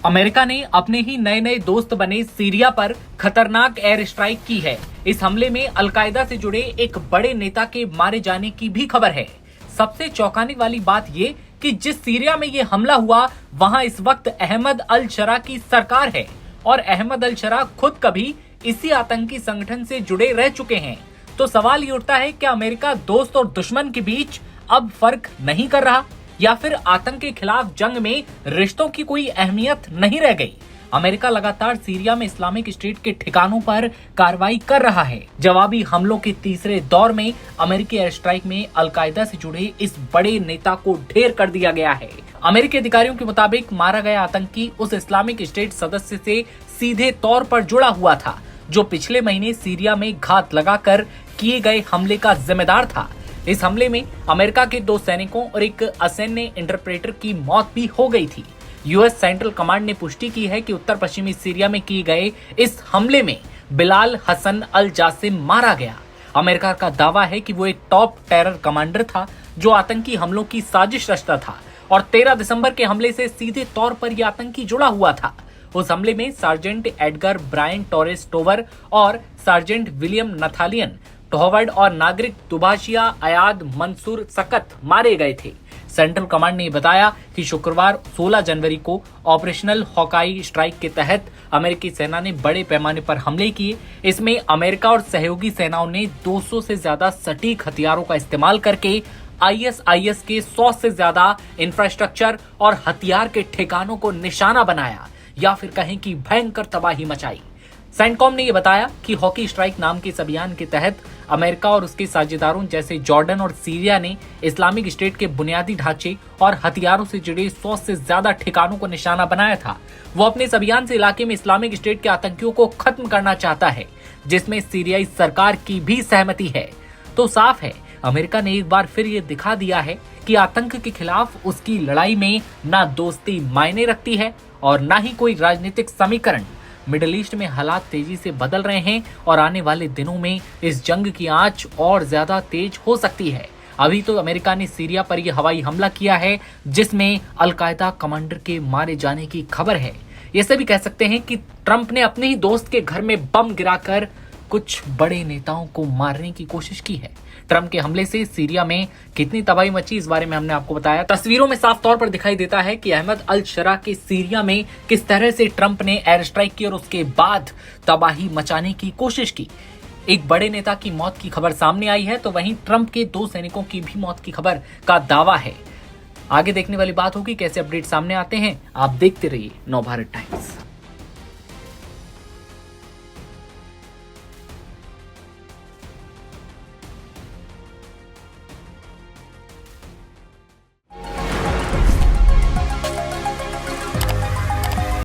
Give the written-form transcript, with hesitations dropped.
America ने अपने ही नए नए दोस्त बने सीरिया पर खतरनाक एयर स्ट्राइक की है। इस हमले में अलकायदा से जुड़े एक बड़े नेता के मारे जाने की भी खबर है। सबसे चौंकाने वाली बात ये कि जिस सीरिया में ये हमला हुआ वहां इस वक्त अहमद अल शरा की सरकार है और अहमद अल शरा खुद कभी इसी आतंकी संगठन से जुड़े रह चुके हैं। तो सवाल ये उठता है, क्या अमेरिका दोस्त और दुश्मन के बीच अब फर्क नहीं कर रहा, या फिर आतंक के खिलाफ जंग में रिश्तों की कोई अहमियत नहीं रह गई? अमेरिका लगातार सीरिया में इस्लामिक स्टेट के ठिकानों पर कार्रवाई कर रहा है। जवाबी हमलों के तीसरे दौर में अमेरिकी एयर स्ट्राइक में अलकायदा से जुड़े इस बड़े नेता को ढेर कर दिया गया है। अमेरिकी अधिकारियों के मुताबिक मारा गया आतंकी उस इस्लामिक स्टेट सदस्य से सीधे तौर पर जुड़ा हुआ था जो पिछले महीने सीरिया में घात लगाकर किए गए हमले का जिम्मेदार था। इस हमले में अमेरिका के 2 सैनिकों और एक असैन्य इंटरप्रेटर की मौत भी हो गई थी। यूएस सेंट्रल कमांड ने पुष्टि की है कि उत्तर पश्चिमी सीरिया में किए गए इस हमले में बिलाल हसन अल जासिम मारा गया। अमेरिका का दावा है कि वो एक टॉप टेरर कमांडर था जो आतंकी हमलों की साजिश रचता था और 13 दिसंबर के हमले से सीधे तौर पर यह आतंकी जुड़ा हुआ था। उस हमले में sergeant Edgar Bryan Torres Tovar और सार्जेंट विलियम नथालियन टोहवर्ड और नागरिक दुभाषिया अयाद मंसूर सकत मारे गए थे। सेंट्रल कमांड ने बताया कि शुक्रवार 16 जनवरी को ऑपरेशनल हॉकाई स्ट्राइक के तहत अमेरिकी सेना ने बड़े पैमाने पर हमले किए। इसमें अमेरिका और सहयोगी सेनाओं ने 200 से ज्यादा सटीक हथियारों का इस्तेमाल करके आईएसआईएस के 100 से ज्यादा इंफ्रास्ट्रक्चर और हथियार के ठिकानों को निशाना बनाया, या फिर कहें कि भयंकर तबाही मचाई। सेंटकॉम ने यह बताया कि हॉकी स्ट्राइक नाम के इस अभियान के तहत अमेरिका और उसके साझेदारों जैसे जॉर्डन और सीरिया ने इस्लामिक स्टेट के बुनियादी ढांचे और हथियारों से जुड़े 100 से ज्यादा ठिकानों को निशाना बनाया था। वो अपने इस अभियान से इलाके में इस्लामिक स्टेट के आतंकियों को खत्म करना चाहता है, जिसमें सीरियाई सरकार की भी सहमति है। तो साफ है, अमेरिका ने एक बार फिर ये दिखा दिया है कि आतंक के खिलाफ उसकी लड़ाई में ना दोस्ती मायने रखती है और ना ही कोई राजनीतिक समीकरण। मिडिल ईस्ट में हालात तेजी से बदल रहे हैं और आने वाले दिनों में इस जंग की आंच और ज्यादा तेज हो सकती है। अभी तो अमेरिका ने सीरिया पर यह हवाई हमला किया है जिसमें अलकायदा कमांडर के मारे जाने की खबर है। ऐसे भी कह सकते हैं कि ट्रंप ने अपने ही दोस्त के घर में बम गिराकर कुछ बड़े नेताओं को मारने की कोशिश की है। ट्रंप के हमले से सीरिया में कितनी तबाही मची, इस बारे में हमने आपको बताया। तस्वीरों में साफ तौर पर दिखाई देता है कि अहमद अल शरा के सीरिया में किस तरह से ट्रंप ने एयर स्ट्राइक की और उसके बाद तबाही मचाने की कोशिश की। एक बड़े नेता की मौत की खबर सामने आई है तो वहीं ट्रंप के 2 सैनिकों की भी मौत की खबर का दावा है। आगे देखने वाली बात होगी कैसे अपडेट सामने आते हैं। आप देखते रहिए नवभारत टाइम्स।